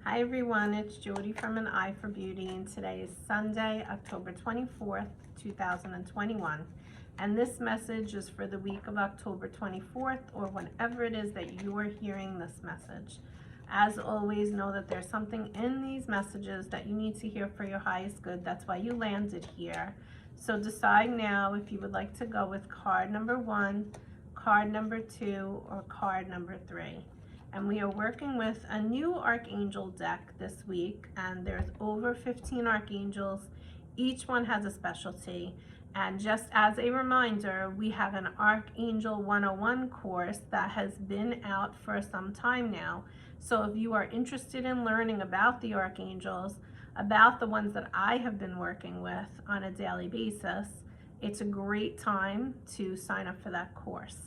Hi everyone, it's Jody from An Eye for Beauty, and today is Sunday, October 24th, 2021. And this message is for the week of October 24th, or whenever it is that you are hearing this message. As always, know that there's something in these messages that you need to hear for your highest good. That's why you landed here. So decide now if you would like to go with card number 1, card number 2, or card number 3. And we are working with a new Archangel deck this week, and there's over 15 Archangels. Each one has a specialty. And just as a reminder, we have an Archangel 101 course that has been out for some time now. So if you are interested in learning about the Archangels, about the ones that I have been working with on a daily basis, it's a great time to sign up for that course.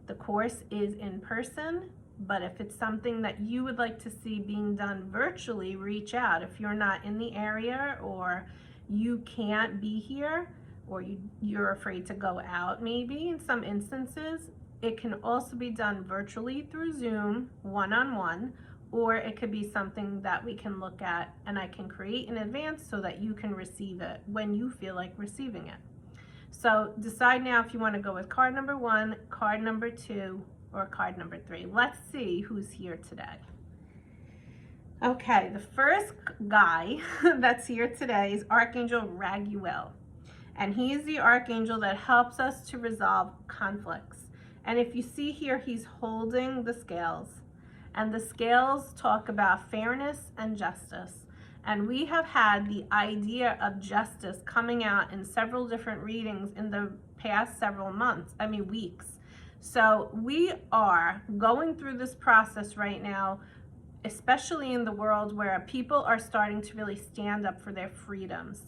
The course is in person, but if it's something that you would like to see being done virtually, reach out. If you're not in the area, or you can't be here, or you're afraid to go out, maybe in some instances, it can also be done virtually through Zoom, one-on-one, or it could be something that we can look at and I can create in advance so that you can receive it when you feel like receiving it. So decide now if you want to go with card number 1, card number 2, or card number 3. Let's see who's here today. Okay, the first guy that's here today is Archangel Raphael. And he is the Archangel that helps us to resolve conflicts. And if you see here, he's holding the scales. And the scales talk about fairness and justice. And we have had the idea of justice coming out in several different readings in the past several weeks. So we are going through this process right now, especially in the world where people are starting to really stand up for their freedoms,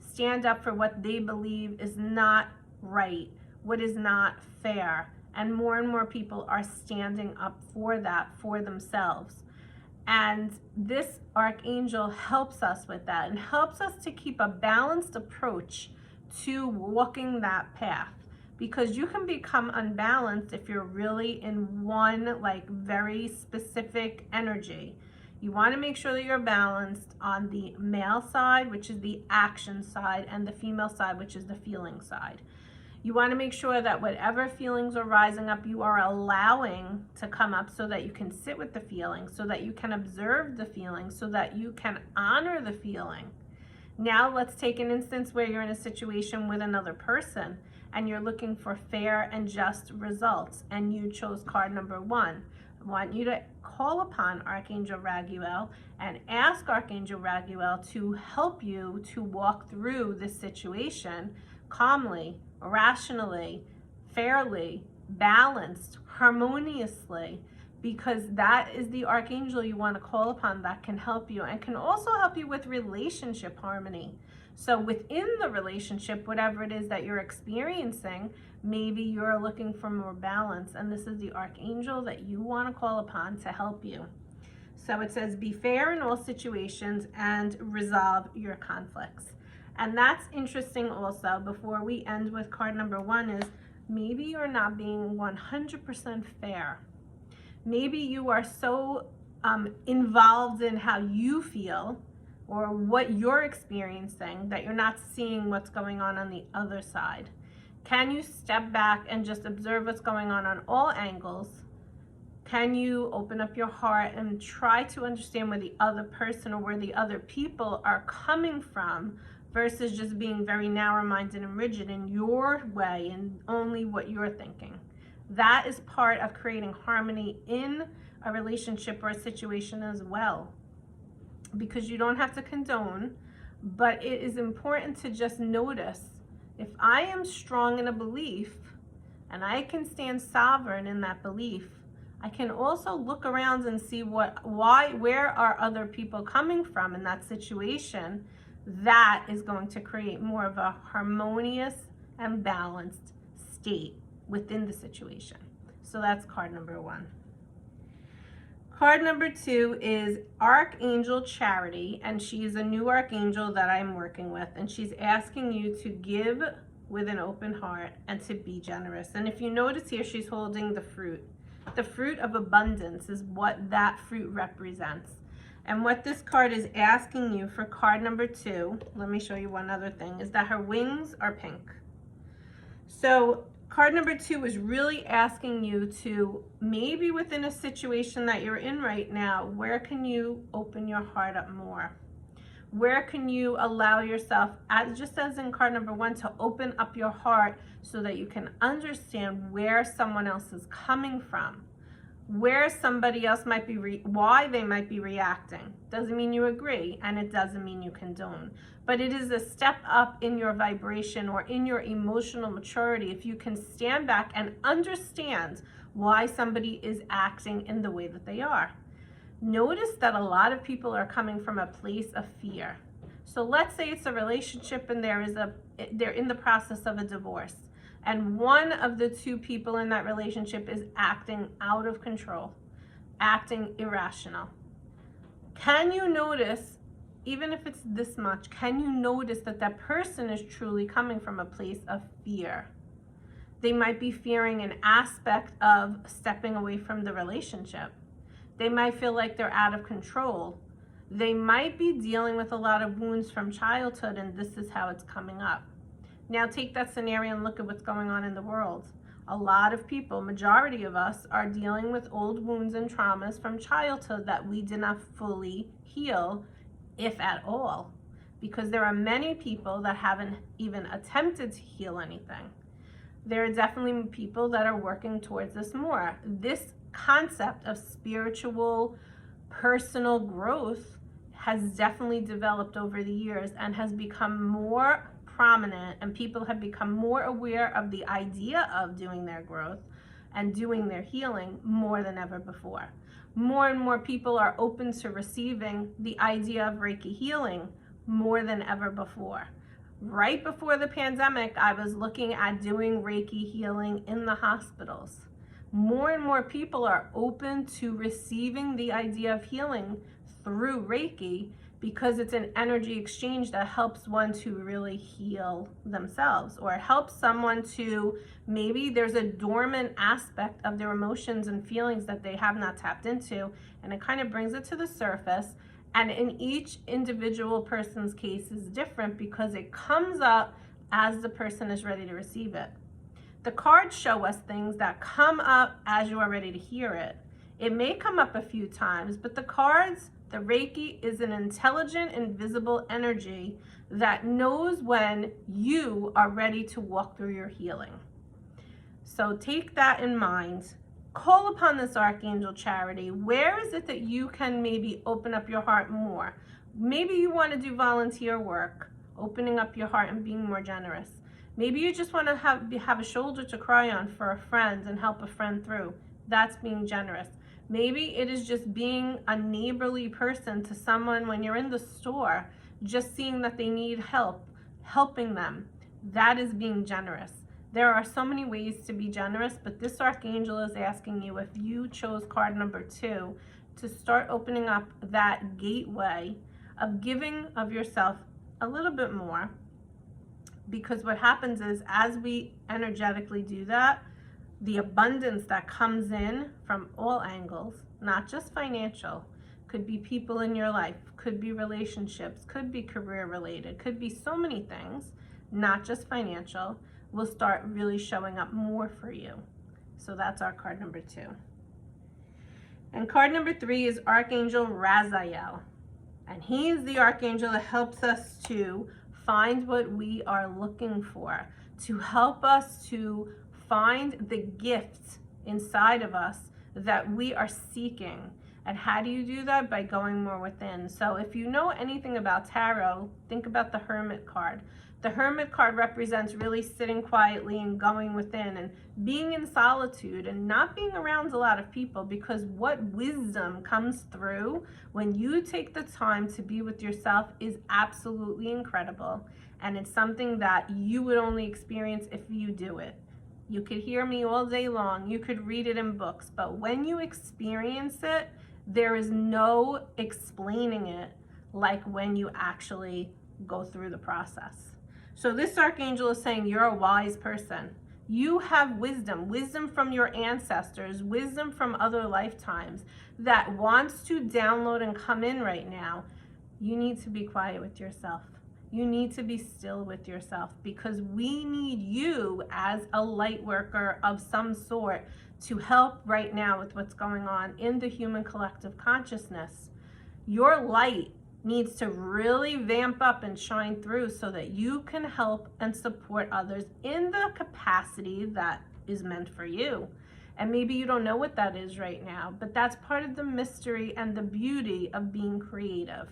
stand up for what they believe is not right, what is not fair. And more people are standing up for that for themselves. And this Archangel helps us with that and helps us to keep a balanced approach to walking that path. Because you can become unbalanced if you're really in one very specific energy. You want to make sure that you're balanced on the male side, which is the action side, and the female side, which is the feeling side. You want to make sure that whatever feelings are rising up, you are allowing to come up so that you can sit with the feeling, so that you can observe the feeling, so that you can honor the feeling. Now let's take an instance where you're in a situation with another person and you're looking for fair and just results, and you chose card number 1. I want you to call upon Archangel Raphael and ask Archangel Raphael to help you to walk through this situation calmly, rationally, fairly, balanced, harmoniously, because that is the Archangel you want to call upon that can help you, and can also help you with relationship harmony. So within the relationship, whatever it is that you're experiencing, maybe you're looking for more balance, and this is the Archangel that you want to call upon to help you. So it says, be fair in all situations and resolve your conflicts. And that's interesting also, before we end with card number 1, is maybe you're not being 100% fair. Maybe you are so involved in how you feel or what you're experiencing that you're not seeing what's going on the other side. Can you step back and just observe what's going on all angles? Can you open up your heart and try to understand where the other person or where the other people are coming from, versus just being very narrow-minded and rigid in your way and only what you're thinking? That is part of creating harmony in a relationship or a situation as well. Because you don't have to condone, but it is important to just notice, if I am strong in a belief and I can stand sovereign in that belief, I can also look around and see where are other people coming from in that situation. That is going to create more of a harmonious and balanced state within the situation. So that's card number 1. Card number 2 is Archangel Charity, and she is a new Archangel that I'm working with, and she's asking you to give with an open heart and to be generous. And if you notice here, she's holding the fruit. The fruit of abundance is what that fruit represents. And what this card is asking you for card number 2, let me show you one other thing, is that her wings are pink. So card number 2 is really asking you to, maybe within a situation that you're in right now, where can you open your heart up more? Where can you allow yourself, just as in card number 1, to open up your heart so that you can understand where someone else is coming from, where somebody else might be, why they might be reacting. Doesn't mean you agree, and it doesn't mean you condone. But it is a step up in your vibration or in your emotional maturity if you can stand back and understand why somebody is acting in the way that they are. Notice that a lot of people are coming from a place of fear. So let's say it's a relationship and they're in the process of a divorce, and one of the two people in that relationship is acting out of control, acting irrational. Can you notice, even if it's this much, can you notice that that person is truly coming from a place of fear? They might be fearing an aspect of stepping away from the relationship. They might feel like they're out of control. They might be dealing with a lot of wounds from childhood, and this is how it's coming up. Now take that scenario and look at what's going on in the world. A lot of people, majority of us, are dealing with old wounds and traumas from childhood that we did not fully heal, if at all, because there are many people that haven't even attempted to heal anything. There are definitely people that are working towards this more. This concept of spiritual, personal growth has definitely developed over the years and has become more prominent, and people have become more aware of the idea of doing their growth and doing their healing more than ever before. More and more people are open to receiving the idea of Reiki healing more than ever before. Right before the pandemic, I was looking at doing Reiki healing in the hospitals. More and more people are open to receiving the idea of healing through Reiki because it's an energy exchange that helps one to really heal themselves, or helps someone to, maybe there's a dormant aspect of their emotions and feelings that they have not tapped into, and it kind of brings it to the surface. And in each individual person's case is different because it comes up as the person is ready to receive it. The cards show us things that come up as you are ready to hear it. It may come up a few times, but the cards, the Reiki is an intelligent, invisible energy that knows when you are ready to walk through your healing. So take that in mind. Call upon this Archangel Charity. Where is it that you can maybe open up your heart more? Maybe you want to do volunteer work, opening up your heart and being more generous. Maybe you just want to have a shoulder to cry on for a friend and help a friend through. That's being generous. Maybe it is just being a neighborly person to someone when you're in the store, just seeing that they need help, helping them. That is being generous. There are so many ways to be generous, but this Archangel is asking you, if you chose card number 2, to start opening up that gateway of giving of yourself a little bit more. Because what happens is, as we energetically do that, the abundance that comes in from all angles, not just financial, could be people in your life, could be relationships, could be career related, could be so many things, not just financial, will start really showing up more for you. So that's our card number 2. And card number 3 is Archangel Raphael. And he is the Archangel that helps us to find what we are looking for, to help us to find the gifts inside of us that we are seeking. And how do you do that? By going more within. So if you know anything about tarot, think about the Hermit card. The Hermit card represents really sitting quietly and going within and being in solitude and not being around a lot of people, because what wisdom comes through when you take the time to be with yourself is absolutely incredible. And it's something that you would only experience if you do it. You could hear me all day long, you could read it in books, but when you experience it, there is no explaining it like when you actually go through the process. So this Archangel is saying you're a wise person. You have wisdom, wisdom from your ancestors, wisdom from other lifetimes that wants to download and come in right now. You need to be quiet with yourself. You need to be still with yourself, because we need you as a light worker of some sort to help right now with what's going on in the human collective consciousness. Your light needs to really vamp up and shine through so that you can help and support others in the capacity that is meant for you. And maybe you don't know what that is right now, but that's part of the mystery and the beauty of being creative.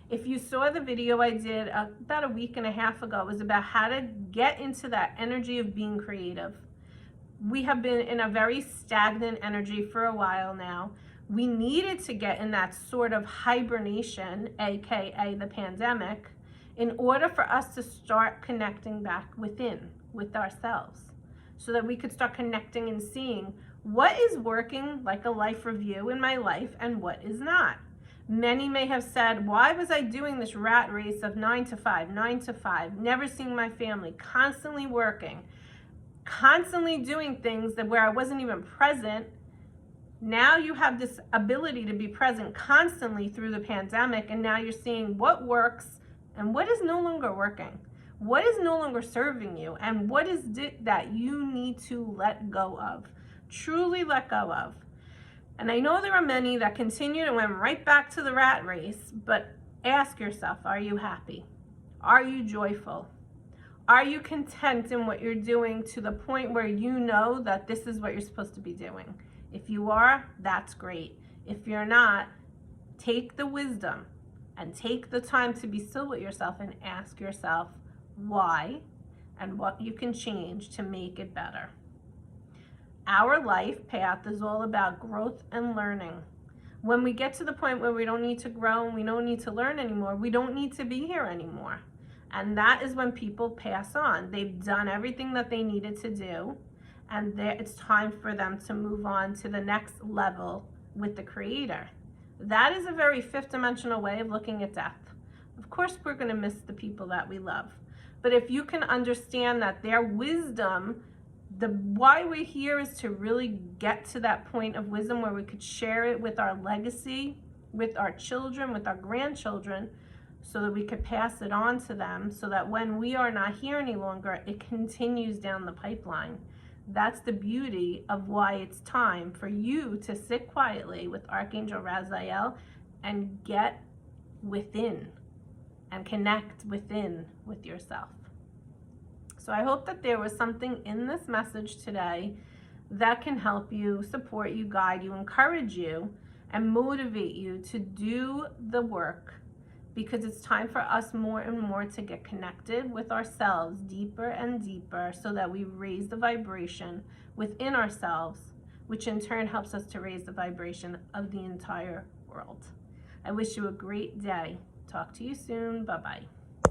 If you saw the video I did about a week and a half ago, it was about how to get into that energy of being creative. We have been in a very stagnant energy for a while now. We needed to get in that sort of hibernation, aka the pandemic, in order for us to start connecting back within with ourselves, so that we could start connecting and seeing what is working like a life review in my life and what is not. Many may have said, why was I doing this rat race of 9 to 5, never seeing my family, constantly working, constantly doing things that where I wasn't even present? Now you have this ability to be present constantly through the pandemic, and now you're seeing what works and what is no longer working, what is no longer serving you, and what is it that you need to let go of, truly let go of. And I know there are many that continued and went right back to the rat race, but ask yourself, are you happy? Are you joyful? Are you content in what you're doing to the point where you know that this is what you're supposed to be doing? If you are, that's great. If you're not, take the wisdom and take the time to be still with yourself and ask yourself why and what you can change to make it better. Our life path is all about growth and learning. When we get to the point where we don't need to grow and we don't need to learn anymore, we don't need to be here anymore. And that is when people pass on. They've done everything that they needed to do, and it's time for them to move on to the next level with the Creator. That is a very fifth dimensional way of looking at death. Of course, we're going to miss the people that we love. But if you can understand that their wisdom, why we're here is to really get to that point of wisdom where we could share it with our legacy, with our children, with our grandchildren, so that we could pass it on to them, so that when we are not here any longer, it continues down the pipeline. That's the beauty of why it's time for you to sit quietly with Archangel Raphael and get within and connect within with yourself. So I hope that there was something in this message today that can help you, support you, guide you, encourage you, and motivate you to do the work, because it's time for us more and more to get connected with ourselves deeper and deeper, so that we raise the vibration within ourselves, which in turn helps us to raise the vibration of the entire world. I wish you a great day. Talk to you soon. Bye-bye.